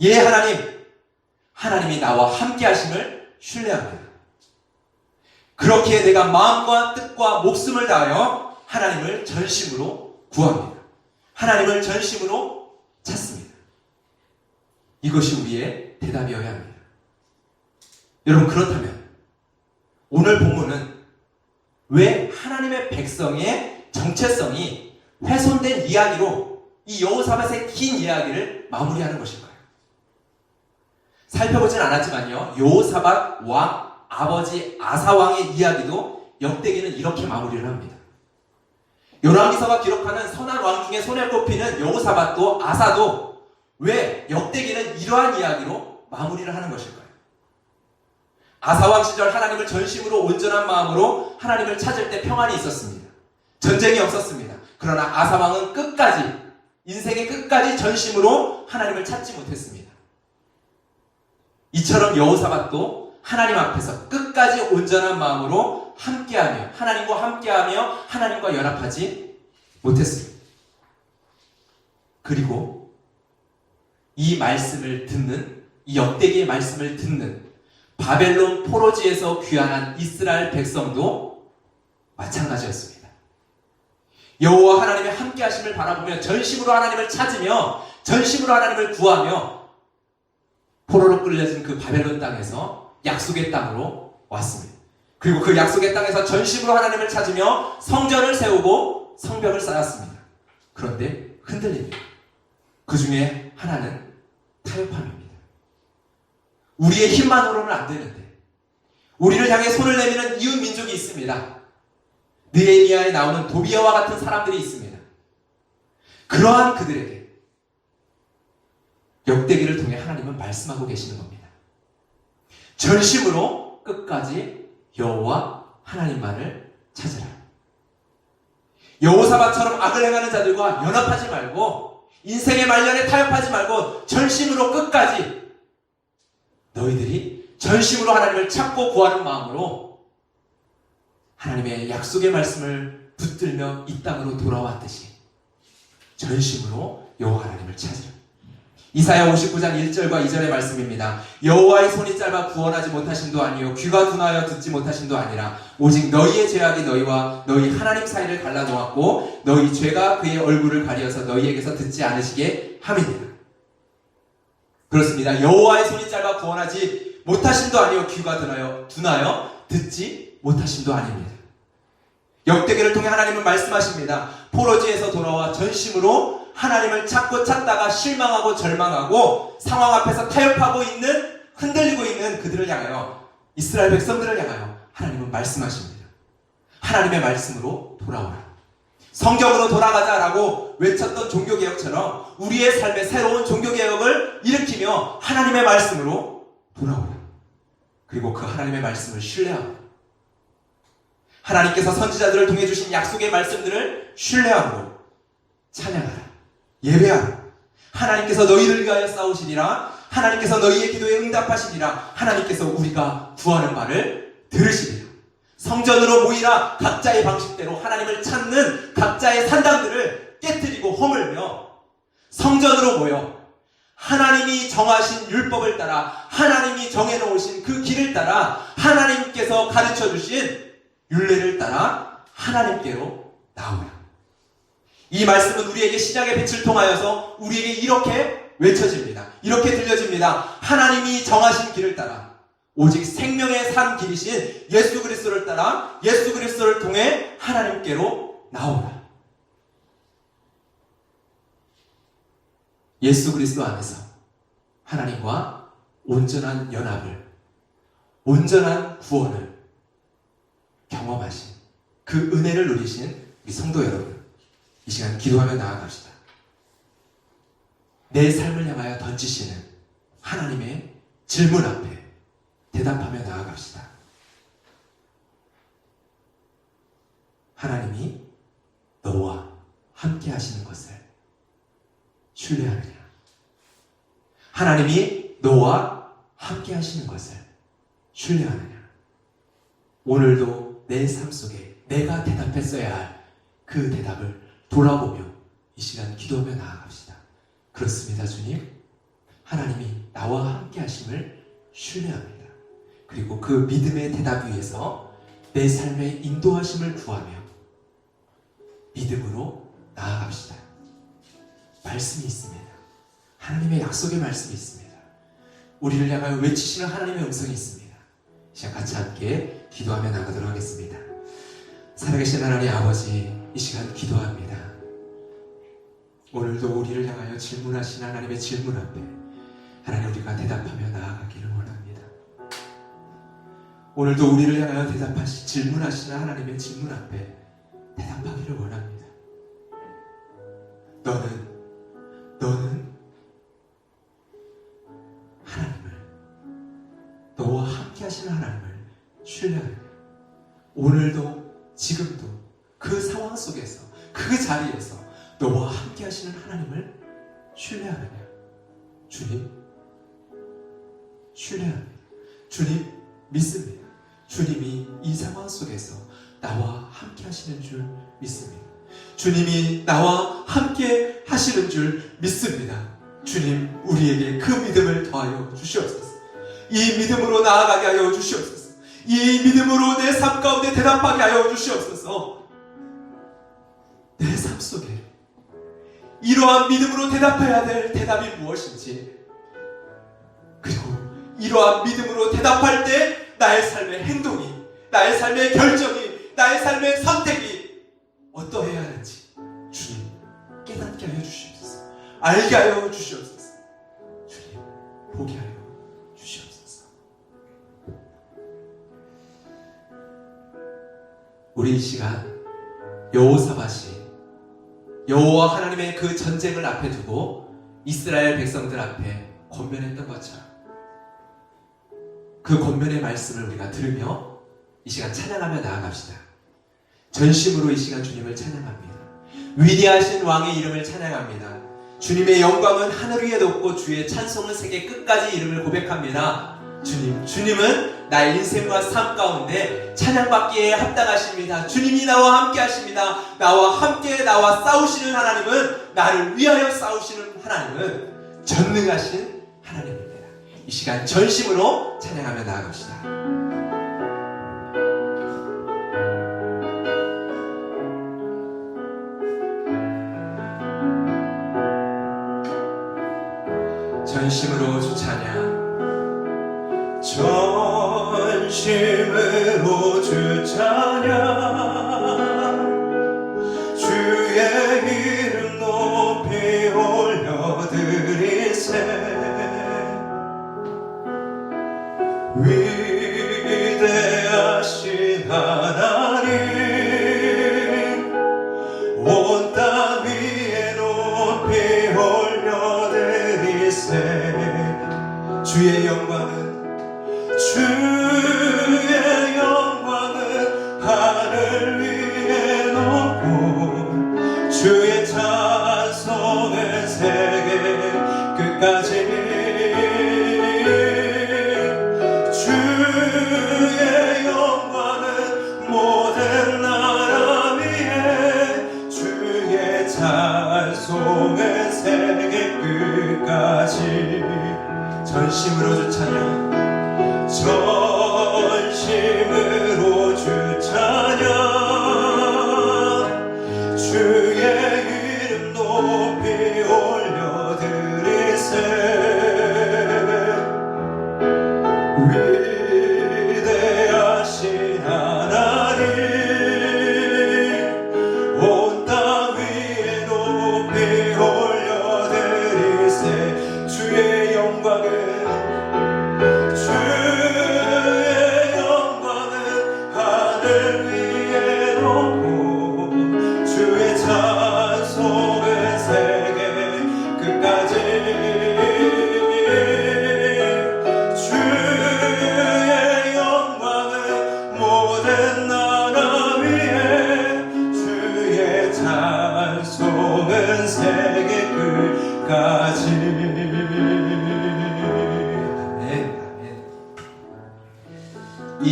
예, 하나님이 나와 함께 하심을 신뢰합니다. 그렇기에 내가 마음과 뜻과 목숨을 다하여 하나님을 전심으로 구합니다. 하나님을 전심으로 찾습니다. 이것이 우리의 대답이어야 합니다. 여러분, 그렇다면 오늘 본문은 왜 하나님의 백성의 정체성이 훼손된 이야기로 이 여호사밧의 긴 이야기를 마무리하는 것일까요? 살펴보진 않았지만요, 여호사밧 왕 아버지 아사 왕의 이야기도 역대기는 이렇게 마무리를 합니다. 열왕기서가 기록하는 선한 왕 중에 손에 꼽히는 여호사밧도 아사도 왜 역대기는 이러한 이야기로 마무리를 하는 것일까요? 아사왕 시절 하나님을 전심으로 온전한 마음으로 하나님을 찾을 때 평안이 있었습니다. 전쟁이 없었습니다. 그러나 아사왕은 끝까지, 인생의 끝까지 전심으로 하나님을 찾지 못했습니다. 이처럼 여호사밧도 하나님 앞에서 끝까지 온전한 마음으로 함께하며 하나님과 함께하며 하나님과 연합하지 못했습니다. 그리고 이 말씀을 듣는, 이 역대기의 말씀을 듣는 바벨론 포로지에서 귀환한 이스라엘 백성도 마찬가지였습니다. 여호와 하나님의 함께 하심을 바라보며 전심으로 하나님을 찾으며 전심으로 하나님을 구하며 포로로 끌려진 그 바벨론 땅에서 약속의 땅으로 왔습니다. 그리고 그 약속의 땅에서 전심으로 하나님을 찾으며 성전을 세우고 성벽을 쌓았습니다. 그런데 흔들립니다. 그 중에 하나는 타협함입니다. 우리의 힘만으로는 안 되는데 우리를 향해 손을 내미는 이웃 민족이 있습니다. 느헤미야에 나오는 도비아와 같은 사람들이 있습니다. 그러한 그들에게 역대기를 통해 하나님은 말씀하고 계시는 겁니다. 전심으로 끝까지 여호와 하나님만을 찾으라. 여호사밧처럼 악을 행하는 자들과 연합하지 말고 인생의 말년에 타협하지 말고 전심으로 끝까지 너희들이 전심으로 하나님을 찾고 구하는 마음으로 하나님의 약속의 말씀을 붙들며 이 땅으로 돌아왔듯이 전심으로 여호와 하나님을 찾으라. 이사야 59장 1절과 2절의 말씀입니다. 여호와의 손이 짧아 구원하지 못하심도 아니요 귀가 둔하여 듣지 못하심도 아니라 오직 너희의 죄악이 너희와 너희 하나님 사이를 갈라놓았고 너희 죄가 그의 얼굴을 가리어서 너희에게서 듣지 않으시게 함이니라. 그렇습니다. 여호와의 손이 짧아 구원하지 못하심도 아니요 귀가 둔하여 듣지 못하심도 아닙니다. 역대기를 통해 하나님은 말씀하십니다. 포로지에서 돌아와 전심으로 하나님을 찾고 찾다가 실망하고 절망하고 상황 앞에서 타협하고 있는, 흔들리고 있는 그들을 향하여, 이스라엘 백성들을 향하여 하나님은 말씀하십니다. 하나님의 말씀으로 돌아오라. 성경으로 돌아가자라고 외쳤던 종교개혁처럼 우리의 삶에 새로운 종교개혁을 일으키며 하나님의 말씀으로 돌아오라. 그리고 그 하나님의 말씀을 신뢰하고 하나님께서 선지자들을 통해 주신 약속의 말씀들을 신뢰함으로 찬양하라. 예배하라. 하나님께서 너희를 위하여 싸우시리라. 하나님께서 너희의 기도에 응답하시리라. 하나님께서 우리가 구하는 말을 들으시리라. 성전으로 모이라. 각자의 방식대로 하나님을 찾는 각자의 산당들을 깨뜨리고 허물며 성전으로 모여 하나님이 정하신 율법을 따라 하나님이 정해놓으신 그 길을 따라 하나님께서 가르쳐주신 율례를 따라 하나님께로 나오라. 이 말씀은 우리에게 신약의 빛을 통하여서 우리에게 이렇게 외쳐집니다. 이렇게 들려집니다. 하나님이 정하신 길을 따라 오직 생명의 산 길이신 예수 그리스도를 따라 예수 그리스도를 통해 하나님께로 나오라. 예수 그리스도 안에서 하나님과 온전한 연합을, 온전한 구원을 경험하신 그 은혜를 누리신 우리 성도 여러분, 이 시간 기도하며 나아갑시다. 내 삶을 향하여 던지시는 하나님의 질문 앞에 대답하며 나아갑시다. 하나님이 너와 함께 하시는 것을 신뢰하느냐? 하나님이 너와 함께 하시는 것을 신뢰하느냐? 오늘도 내 삶 속에 내가 대답했어야 할 그 대답을 돌아보며 이 시간 기도하며 나아갑시다. 그렇습니다, 주님. 하나님이 나와 함께 하심을 신뢰합니다. 그리고 그 믿음의 대답 위에서 내 삶의 인도하심을 구하며 믿음으로 나아갑시다. 말씀이 있습니다. 하나님의 약속의 말씀이 있습니다. 우리를 향하여 외치시는 하나님의 음성이 있습니다. 이 시간 같이 함께 기도하며 나가도록 하겠습니다. 살아계신 하나님 아버지, 이 시간 기도합니다. 오늘도 우리를 향하여 질문하신 하나님의 질문 앞에 하나님 우리가 대답하며 나아가기를 원합니다. 오늘도 우리를 향하여 질문하시는 하나님의 질문 앞에 대답하기를 원합니다. 너는 하나님을, 너와 함께 하시는 하나님을 신뢰하느냐? 오늘도 지금도 그 상황 속에서 그 자리에서 너와 함께 하시는 하나님을 신뢰하느냐? 주님, 신뢰합니다. 주님, 믿습니다. 주님이 이 상황 속에서 나와 함께 하시는 줄 믿습니다. 주님이 나와 함께 하시는 줄 믿습니다. 주님, 우리에게 그 믿음을 더하여 주시옵소서. 이 믿음으로 나아가게 하여 주시옵소서. 이 믿음으로 내 삶 가운데 대답하게 하여 주시옵소서. 내 삶 속에 이러한 믿음으로 대답해야 될 대답이 무엇인지, 그리고 이러한 믿음으로 대답할 때 나의 삶의 행동이, 나의 삶의 결정이, 나의 삶의 선택이 어떠해야 하는지 주님 깨닫게 하여 주시옵소서. 알게 하여 주시옵소서. 주님 보게 하여 주시옵소서. 우리 이 시간 여호사밧이 여호와 하나님의 그 전쟁을 앞에 두고 이스라엘 백성들 앞에 권면했던 것처럼 그 권면의 말씀을 우리가 들으며 이 시간 찬양하며 나아갑시다. 전심으로 이 시간 주님을 찬양합니다. 위대하신 왕의 이름을 찬양합니다. 주님의 영광은 하늘 위에 높고 주의 찬송은 세계 끝까지 이름을 고백합니다. 주님은 나의 인생과 삶 가운데 찬양받기에 합당하십니다. 주님이 나와 함께 하십니다. 나와 싸우시는 하나님은, 나를 위하여 싸우시는 하나님은 전능하신 하나님입니다. 이 시간 전심으로 찬양하며 나아갑시다. 전심으로 주 찬양, 전심으로 주 찬양, 주의 이름 높이 올려드리세. 위대하신 하나님, 온 땅 위에 높이 올려드리세. 주의 영광은 하늘 위에 높고 주의 찬송은 세계 끝까지. 주의 영광은 모든 나라 위에, 주의 찬송은 세계 끝까지. 전심으로 주 찬양, 전심으로 주 찬양, 주의 이름 높이 올려드리세.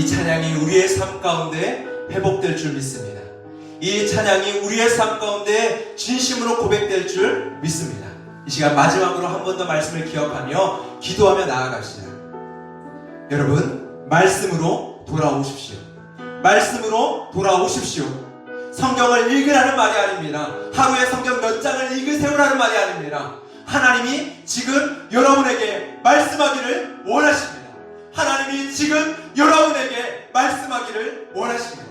이 찬양이 우리의 삶 가운데 회복될 줄 믿습니다. 이 찬양이 우리의 삶 가운데 진심으로 고백될 줄 믿습니다. 이 시간 마지막으로 한 번 더 말씀을 기억하며 기도하며 나아갑시다. 여러분, 말씀으로 돌아오십시오. 말씀으로 돌아오십시오. 성경을 읽으라는 말이 아닙니다. 하루에 성경 몇 장을 읽으세요라는 말이 아닙니다. 하나님이 지금 여러분에게 말씀하기를 원하십니다. 하나님이 지금 여러분에게 말씀하기를 원하십니다.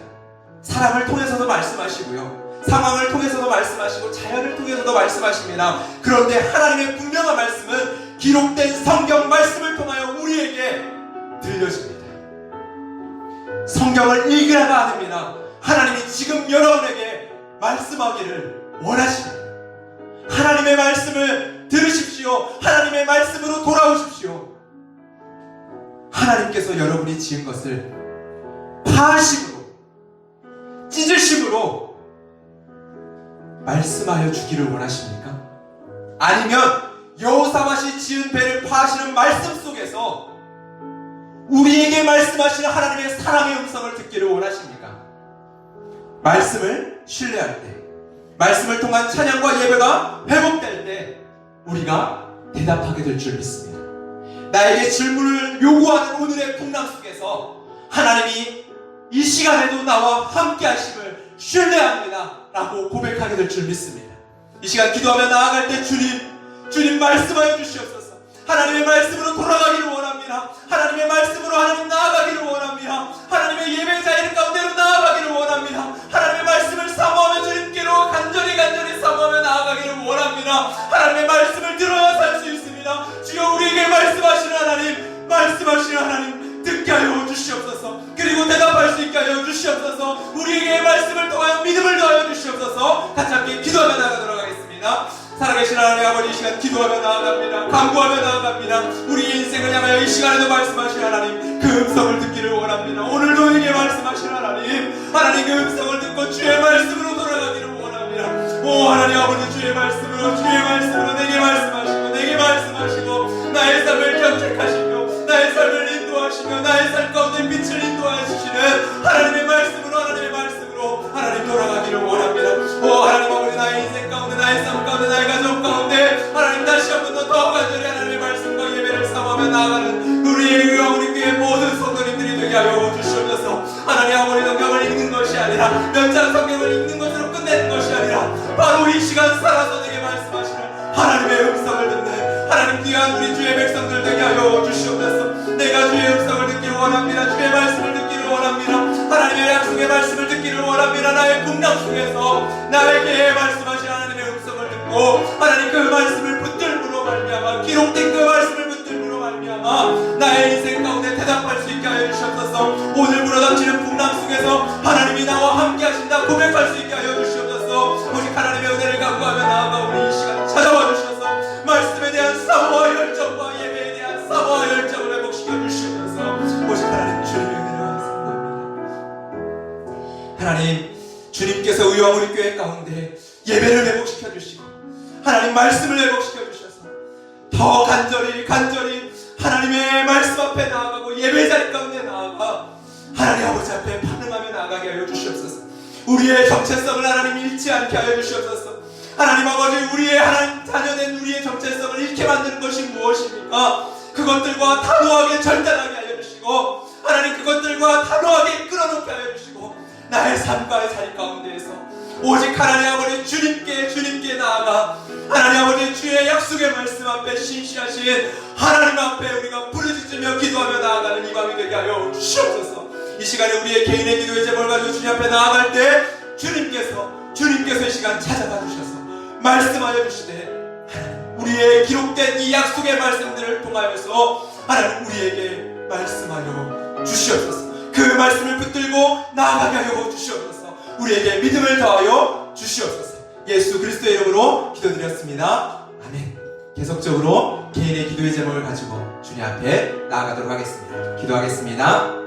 사람을 통해서도 말씀하시고요, 상황을 통해서도 말씀하시고 자연을 통해서도 말씀하십니다. 그런데 하나님의 분명한 말씀은 기록된 성경 말씀을 통하여 우리에게 들려집니다. 성경을 읽으라가 아닙니다. 하나님이 지금 여러분에게 말씀하기를 원하십니다. 하나님의 말씀을 들으십시오. 하나님의 말씀으로 돌아오십시오. 하나님께서 여러분이 지은 것을 파하심으로, 찢으심으로 말씀하여 주기를 원하십니까? 아니면 여호사밧이 지은 배를 파하시는 말씀 속에서 우리에게 말씀하시는 하나님의 사랑의 음성을 듣기를 원하십니까? 말씀을 신뢰할 때, 말씀을 통한 찬양과 예배가 회복될 때 우리가 대답하게 될 줄 믿습니다. 나에게 질문을 요구하는 오늘의 풍랑 속에서 하나님이 이 시간에도 나와 함께 하심을 신뢰합니다 라고 고백하게 될 줄 믿습니다. 이 시간 기도하며 나아갈 때 주님 말씀하여 주시옵소서. 하나님의 말씀으로 돌아가기를 원합니다. 하나님의 말씀으로 하나님 나아가기를 원합니다. 하나님의 예배 자리 가운데로 나아가기를 원합니다. 하나님의 말씀을 사모하며 주님께로 간절히 사모하며 나아가기를 원합니다. 하나님의 말씀을 들어야 살 수 있습니다. 주여, 우리에게 말씀하시는 하나님, 말씀하시는 하나님 듣게 하여 주시옵소서. 그리고 대답할 수 있게 하여 주시옵소서. 우리에게 말씀을 통하여 믿음을 더하여 주시옵소서. 같이 함께 기도하며 나아가도록 하겠습니다. 살아계신 하나님 아버지, 이 시간 기도하며 나아갑니다. 간구하며 나아갑니다. 우리의 인생을 향하여 이 시간에도 말씀하신 하나님, 그 음성을 듣기를 원합니다. 오늘도 우리에게 말씀하신 하나님, 하나님 그 음성을 듣고 주의 말씀으로 돌아가기를 원합니다. 오 하나님 아버지, 주의 말씀으로 내게 말씀하시고 나의 삶을 경책하시며 나의 삶을 인도하시며 나의 삶 가운데 빛을 인도하여 주시는 하나님의 말씀으로 하나님 돌아가기를 원합니다. 오 하나님 아버지, 나의 인생 가운데, 나의 삶 가운데, 나의 가족 가운데 하나님 다시 한 번 더 간절히 하나님의 말씀과 예배를 사모하며 나아가는 우리의 우리 교회 모든 성도님들이 되게 하여 주시옵소서. 하나님 아버지, 성경을 읽는 것이 아니라, 몇 장 성경을 읽는 것으로 끝내는 것이 아니라 바로 이 시간 살아서 내게 말씀하시는 하나님의 음성을 듣는 하나님 귀한 우리 주의 백성들 되게 하여 주시옵소서. 내가 주의 음성을 듣기를 원합니다. 주의 말씀을 듣기를 원합니다. 하나님의 약속의 말씀을 듣기를 원합니다. 나의 풍랑 속에서 나에게 말씀하신 하나님의 음성을 듣고 하나님 그 말씀을 붙들므로 말미암아, 기록된 그 말씀을 붙들므로 말미암아 나의 인생 가운데 대답할 수 있게 하여 주시옵소서. 오늘 불어닥치는 풍랑 속에서 하나님이 나와 함께 하신다 고백할 수 있게 하여 주시옵소서. 오직 하나님의 은혜를 간구하며 나아가 우리 이 시간 찾아와 주셔서 말씀에 대한 사모와 열정과 예배에 대한 사모와 열정을 회복시켜 주시옵소서. 오직 하나님 주님의 은혜와 감사합니다. 하나님, 주님께서 의왕 우리 교회 가운데 예배를 회복시켜 주시고 하나님 말씀을 회복시켜 주셔서 더 간절히 하나님의 말씀 앞에 나아가고 예배 자리 가운데 나아가 하나님 아버지 앞에 반응하며 나아가게 하여 주시옵소서. 우리의 정체성을 하나님 잃지 않게 하여 주시옵소서. 하나님 아버지, 우리의 하나님 자녀된 우리의 정체성을 잃게 만드는 것이 무엇입니까? 그것들과 단호하게 절단하게 하여 주시고 하나님 그것들과 단호하게 끌어놓게 하여 주시고 나의 삶과의 자리 가운데에서 오직 하나님 아버지 주님께 나아가 하나님 아버지 주의 약속의 말씀 앞에 신실하신 하나님 앞에 우리가 부르짖으며 기도하며 나아가는 이 밤이 되게 하여 주시옵소서. 이 시간에 우리의 개인의 기도의 제목을 가지고 주님 앞에 나아갈 때 주님께서 이 시간 찾아가 주셔서 말씀하여 주시되 우리의 기록된 이 약속의 말씀들을 통하여서 하나님 우리에게 말씀하여 주시옵소서. 그 말씀을 붙들고 나아가게 하여 주시옵소서. 우리에게 믿음을 더하여 주시옵소서. 예수 그리스도의 이름으로 기도드렸습니다. 아멘. 계속적으로 개인의 기도의 제목을 가지고 주님 앞에 나아가도록 하겠습니다. 기도하겠습니다.